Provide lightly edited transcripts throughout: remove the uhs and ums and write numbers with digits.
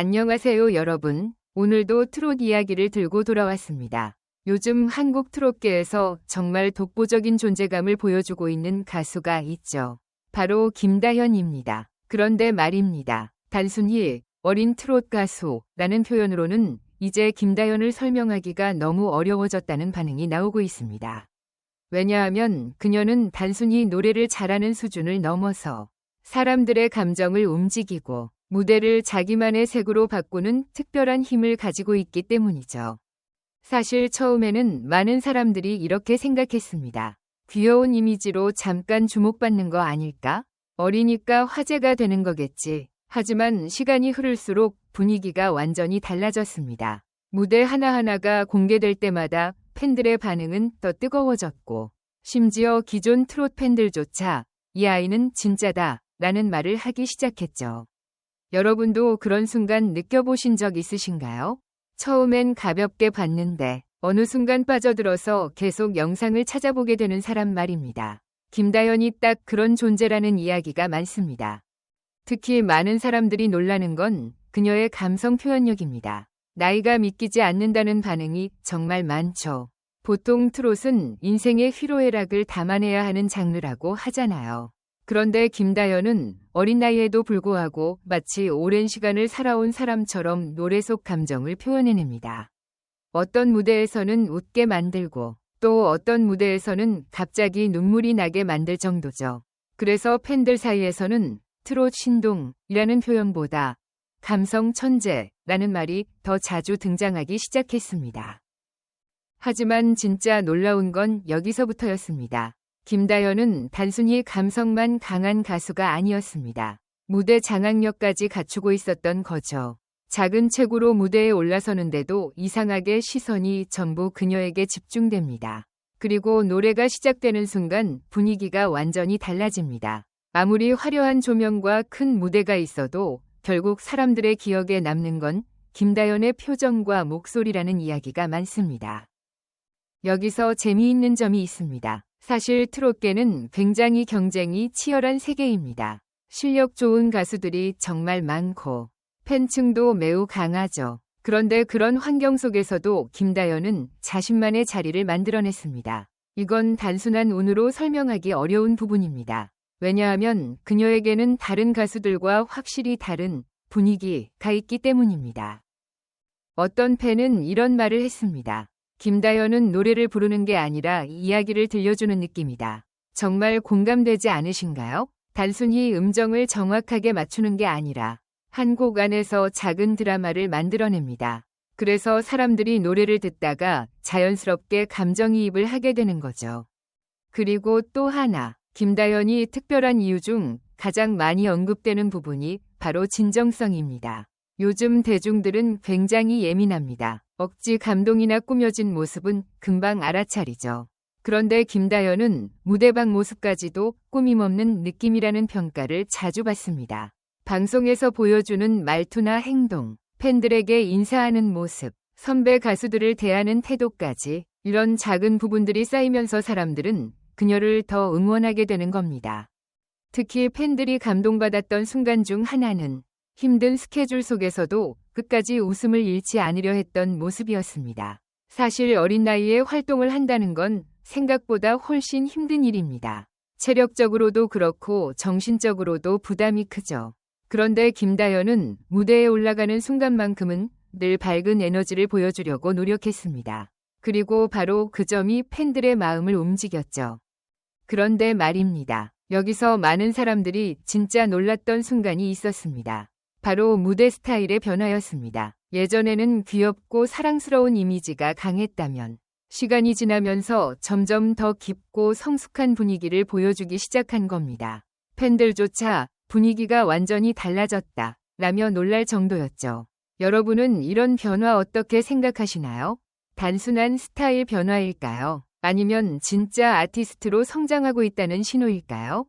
안녕하세요 여러분. 오늘도 트롯 이야기를 들고 돌아왔습니다. 요즘 한국 트롯계에서 정말 독보적인 존재감을 보여주고 있는 가수가 있죠. 바로 김다현입니다. 그런데 말입니다. 단순히 어린 트롯 가수라는 표현으로는 이제 김다현을 설명하기가 너무 어려워졌다는 반응이 나오고 있습니다. 왜냐하면 그녀는 단순히 노래를 잘하는 수준을 넘어서 사람들의 감정을 움직이고 무대를 자기만의 색으로 바꾸는 특별한 힘을 가지고 있기 때문이죠. 사실 처음에는 많은 사람들이 이렇게 생각했습니다. 귀여운 이미지로 잠깐 주목받는 거 아닐까? 어리니까 화제가 되는 거겠지. 하지만 시간이 흐를수록 분위기가 완전히 달라졌습니다. 무대 하나하나가 공개될 때마다 팬들의 반응은 더 뜨거워졌고, 심지어 기존 트롯 팬들조차 이 아이는 진짜다 라는 말을 하기 시작했죠. 여러분도 그런 순간 느껴보신 적 있으신가요? 처음엔 가볍게 봤는데 어느 순간 빠져들어서 계속 영상을 찾아보게 되는 사람 말입니다. 김다현이 딱 그런 존재라는 이야기가 많습니다. 특히 많은 사람들이 놀라는 건 그녀의 감성 표현력입니다. 나이가 믿기지 않는다는 반응이 정말 많죠. 보통 트롯은 인생의 희로애락을 담아내야 하는 장르라고 하잖아요. 그런데 김다현은 어린 나이에도 불구하고 마치 오랜 시간을 살아온 사람처럼 노래 속 감정을 표현해냅니다. 어떤 무대에서는 웃게 만들고 또 어떤 무대에서는 갑자기 눈물이 나게 만들 정도죠. 그래서 팬들 사이에서는 트롯 신동이라는 표현보다 감성 천재라는 말이 더 자주 등장하기 시작했습니다. 하지만 진짜 놀라운 건 여기서부터였습니다. 김다현은 단순히 감성만 강한 가수가 아니었습니다. 무대 장악력까지 갖추고 있었던 거죠. 작은 체구로 무대에 올라서는데도 이상하게 시선이 전부 그녀에게 집중됩니다. 그리고 노래가 시작되는 순간 분위기가 완전히 달라집니다. 아무리 화려한 조명과 큰 무대가 있어도 결국 사람들의 기억에 남는 건 김다현의 표정과 목소리라는 이야기가 많습니다. 여기서 재미있는 점이 있습니다. 사실 트롯계는 굉장히 경쟁이 치열한 세계입니다. 실력 좋은 가수들이 정말 많고 팬층도 매우 강하죠. 그런데 그런 환경 속에서도 김다현은 자신만의 자리를 만들어냈습니다. 이건 단순한 운으로 설명하기 어려운 부분입니다. 왜냐하면 그녀에게는 다른 가수들과 확실히 다른 분위기가 있기 때문입니다. 어떤 팬은 이런 말을 했습니다. 김다현은 노래를 부르는 게 아니라 이야기를 들려주는 느낌이다. 정말 공감되지 않으신가요? 단순히 음정을 정확하게 맞추는 게 아니라 한 곡 안에서 작은 드라마를 만들어냅니다. 그래서 사람들이 노래를 듣다가 자연스럽게 감정이입을 하게 되는 거죠. 그리고 또 하나, 김다현이 특별한 이유 중 가장 많이 언급되는 부분이 바로 진정성입니다. 요즘 대중들은 굉장히 예민합니다. 억지 감동이나 꾸며진 모습은 금방 알아차리죠. 그런데 김다현은 무대방 모습까지도 꾸밈없는 느낌이라는 평가를 자주 받습니다. 방송에서 보여주는 말투나 행동, 팬들에게 인사하는 모습, 선배 가수들을 대하는 태도까지 이런 작은 부분들이 쌓이면서 사람들은 그녀를 더 응원하게 되는 겁니다. 특히 팬들이 감동받았던 순간 중 하나는 힘든 스케줄 속에서도 끝까지 웃음을 잃지 않으려 했던 모습이었습니다. 사실 어린 나이에 활동을 한다는 건 생각보다 훨씬 힘든 일입니다. 체력적으로도 그렇고 정신적으로도 부담이 크죠. 그런데 김다현은 무대에 올라가는 순간만큼은 늘 밝은 에너지를 보여주려고 노력했습니다. 그리고 바로 그 점이 팬들의 마음을 움직였죠. 그런데 말입니다. 여기서 많은 사람들이 진짜 놀랐던 순간이 있었습니다. 바로 무대 스타일의 변화였습니다. 예전에는 귀엽고 사랑스러운 이미지가 강했다면 시간이 지나면서 점점 더 깊고 성숙한 분위기를 보여주기 시작한 겁니다. 팬들조차 분위기가 완전히 달라졌다 라며 놀랄 정도였죠. 여러분은 이런 변화 어떻게 생각하시나요? 단순한 스타일 변화일까요? 아니면 진짜 아티스트로 성장하고 있다는 신호일까요?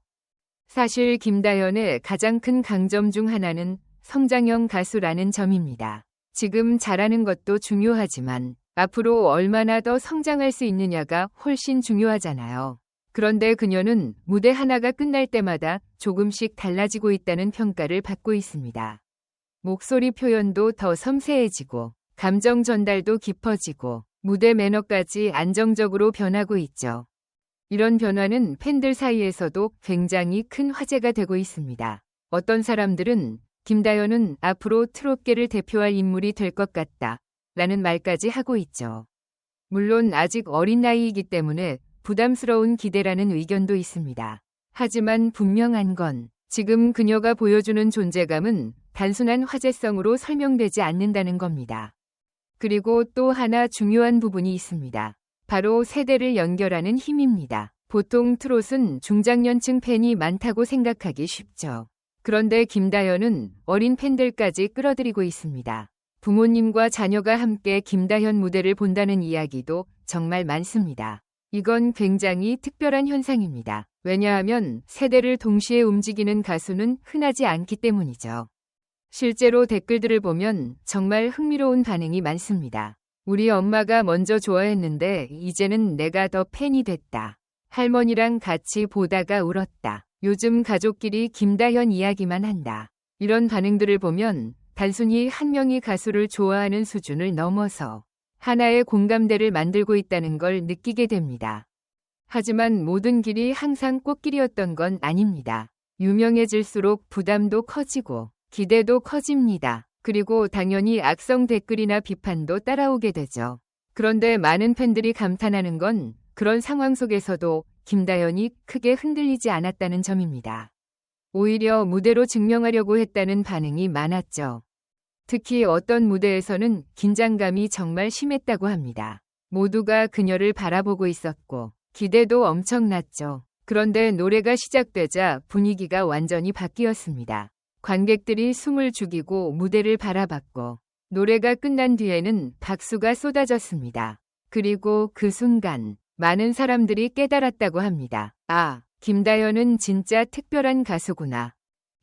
사실 김다현의 가장 큰 강점 중 하나는 성장형 가수라는 점입니다. 지금 잘하는 것도 중요하지만 앞으로 얼마나 더 성장할 수 있느냐가 훨씬 중요하잖아요. 그런데 그녀는 무대 하나가 끝날 때마다 조금씩 달라지고 있다는 평가를 받고 있습니다. 목소리 표현도 더 섬세해지고 감정 전달도 깊어지고 무대 매너까지 안정적으로 변하고 있죠. 이런 변화는 팬들 사이에서도 굉장히 큰 화제가 되고 있습니다. 어떤 사람들은 김다연은 앞으로 트롯계를 대표할 인물이 될 것 같다 라는 말까지 하고 있죠. 물론 아직 어린 나이이기 때문에 부담스러운 기대라는 의견도 있습니다. 하지만 분명한 건 지금 그녀가 보여주는 존재감은 단순한 화제성으로 설명되지 않는다는 겁니다. 그리고 또 하나 중요한 부분이 있습니다. 바로 세대를 연결하는 힘입니다. 보통 트롯은 중장년층 팬이 많다고 생각하기 쉽죠. 그런데 김다연은 어린 팬들까지 끌어들이고 있습니다. 부모님과 자녀가 함께 김다연 무대를 본다는 이야기도 정말 많습니다. 이건 굉장히 특별한 현상입니다. 왜냐하면 세대를 동시에 움직이는 가수는 흔하지 않기 때문이죠. 실제로 댓글들을 보면 정말 흥미로운 반응이 많습니다. 우리 엄마가 먼저 좋아했는데 이제는 내가 더 팬이 됐다. 할머니랑 같이 보다가 울었다. 요즘 가족끼리 김다연 이야기만 한다. 이런 반응들을 보면 단순히 한 명이 가수를 좋아하는 수준을 넘어서 하나의 공감대를 만들고 있다는 걸 느끼게 됩니다. 하지만 모든 길이 항상 꽃길이었던 건 아닙니다. 유명해질수록 부담도 커지고 기대도 커집니다. 그리고 당연히 악성 댓글이나 비판도 따라오게 되죠. 그런데 많은 팬들이 감탄하는 건 그런 상황 속에서도 김다연이 크게 흔들리지 않았다는 점입니다. 오히려 무대로 증명하려고 했다는 반응이 많았죠. 특히 어떤 무대에서는 긴장감이 정말 심했다고 합니다. 모두가 그녀를 바라보고 있었고 기대도 엄청났죠. 그런데 노래가 시작되자 분위기가 완전히 바뀌었습니다. 관객들이 숨을 죽이고 무대를 바라봤고 노래가 끝난 뒤에는 박수가 쏟아졌습니다. 그리고 그 순간 많은 사람들이 깨달았다고 합니다. 아, 김다연은 진짜 특별한 가수구나.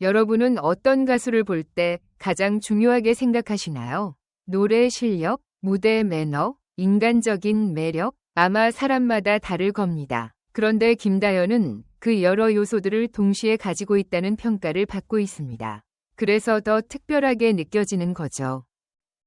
여러분은 어떤 가수를 볼 때 가장 중요하게 생각하시나요? 노래 실력, 무대 매너, 인간적인 매력? 아마 사람마다 다를 겁니다. 그런데 김다연은 그 여러 요소들을 동시에 가지고 있다는 평가를 받고 있습니다. 그래서 더 특별하게 느껴지는 거죠.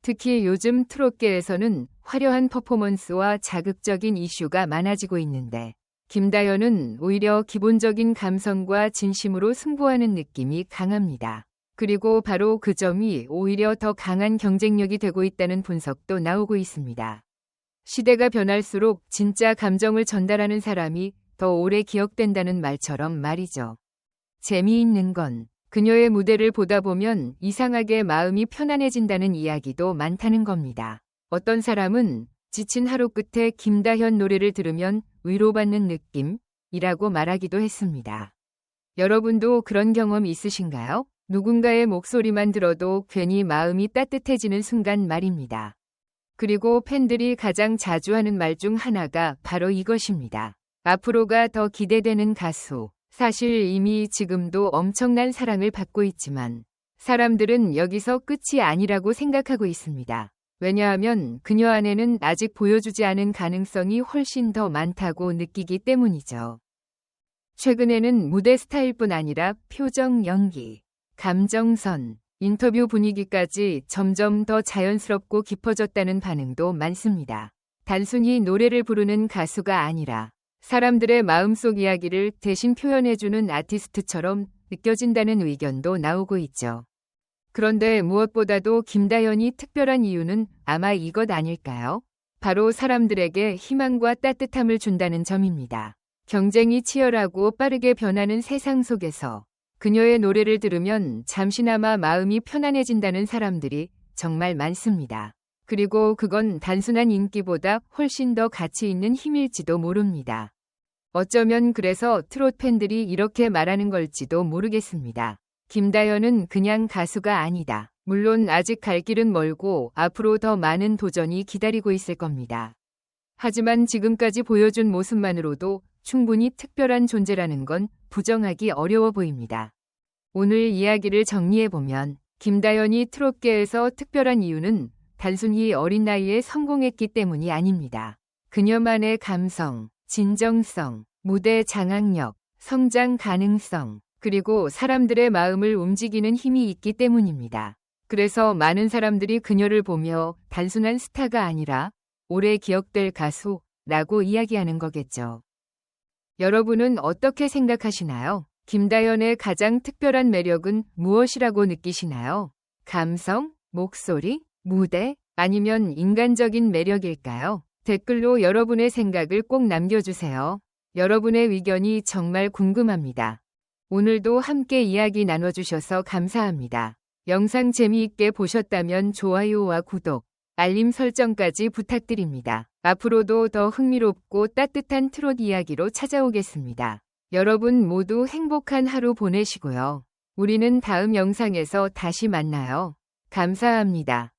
특히 요즘 트롯계에서는 화려한 퍼포먼스와 자극적인 이슈가 많아지고 있는데 김다연은 오히려 기본적인 감성과 진심으로 승부하는 느낌이 강합니다. 그리고 바로 그 점이 오히려 더 강한 경쟁력이 되고 있다는 분석도 나오고 있습니다. 시대가 변할수록 진짜 감정을 전달하는 사람이 더 오래 기억된다는 말처럼 말이죠. 재미있는 건 그녀의 무대를 보다 보면 이상하게 마음이 편안해진다는 이야기도 많다는 겁니다. 어떤 사람은 지친 하루 끝에 김다연 노래를 들으면 위로받는 느낌이라고 말하기도 했습니다. 여러분도 그런 경험 있으신가요? 누군가의 목소리만 들어도 괜히 마음이 따뜻해지는 순간 말입니다. 그리고 팬들이 가장 자주 하는 말 중 하나가 바로 이것입니다. 앞으로가 더 기대되는 가수. 사실 이미 지금도 엄청난 사랑을 받고 있지만 사람들은 여기서 끝이 아니라고 생각하고 있습니다. 왜냐하면 그녀 안에는 아직 보여주지 않은 가능성이 훨씬 더 많다고 느끼기 때문이죠. 최근에는 무대 스타일뿐 아니라 표정 연기, 감정선, 인터뷰 분위기까지 점점 더 자연스럽고 깊어졌다는 반응도 많습니다. 단순히 노래를 부르는 가수가 아니라 사람들의 마음속 이야기를 대신 표현해주는 아티스트처럼 느껴진다는 의견도 나오고 있죠. 그런데 무엇보다도 김다연이 특별한 이유는 아마 이것 아닐까요? 바로 사람들에게 희망과 따뜻함을 준다는 점입니다. 경쟁이 치열하고 빠르게 변하는 세상 속에서 그녀의 노래를 들으면 잠시나마 마음이 편안해진다는 사람들이 정말 많습니다. 그리고 그건 단순한 인기보다 훨씬 더 가치 있는 힘일지도 모릅니다. 어쩌면 그래서 트롯 팬들이 이렇게 말하는 걸지도 모르겠습니다. 김다연은 그냥 가수가 아니다. 물론 아직 갈 길은 멀고 앞으로 더 많은 도전이 기다리고 있을 겁니다. 하지만 지금까지 보여준 모습만으로도 충분히 특별한 존재라는 건 부정하기 어려워 보입니다. 오늘 이야기를 정리해보면 김다연이 트롯계에서 특별한 이유는 단순히 어린 나이에 성공했기 때문이 아닙니다. 그녀만의 감성, 진정성, 무대 장악력, 성장 가능성, 그리고 사람들의 마음을 움직이는 힘이 있기 때문입니다. 그래서 많은 사람들이 그녀를 보며 단순한 스타가 아니라 오래 기억될 가수라고 이야기하는 거겠죠. 여러분은 어떻게 생각하시나요? 김다연의 가장 특별한 매력은 무엇이라고 느끼시나요? 감성, 목소리, 무대, 아니면 인간적인 매력일까요? 댓글로 여러분의 생각을 꼭 남겨주세요. 여러분의 의견이 정말 궁금합니다. 오늘도 함께 이야기 나눠주셔서 감사합니다. 영상 재미있게 보셨다면 좋아요와 구독, 알림 설정까지 부탁드립니다. 앞으로도 더 흥미롭고 따뜻한 트롯 이야기로 찾아오겠습니다. 여러분 모두 행복한 하루 보내시고요. 우리는 다음 영상에서 다시 만나요. 감사합니다.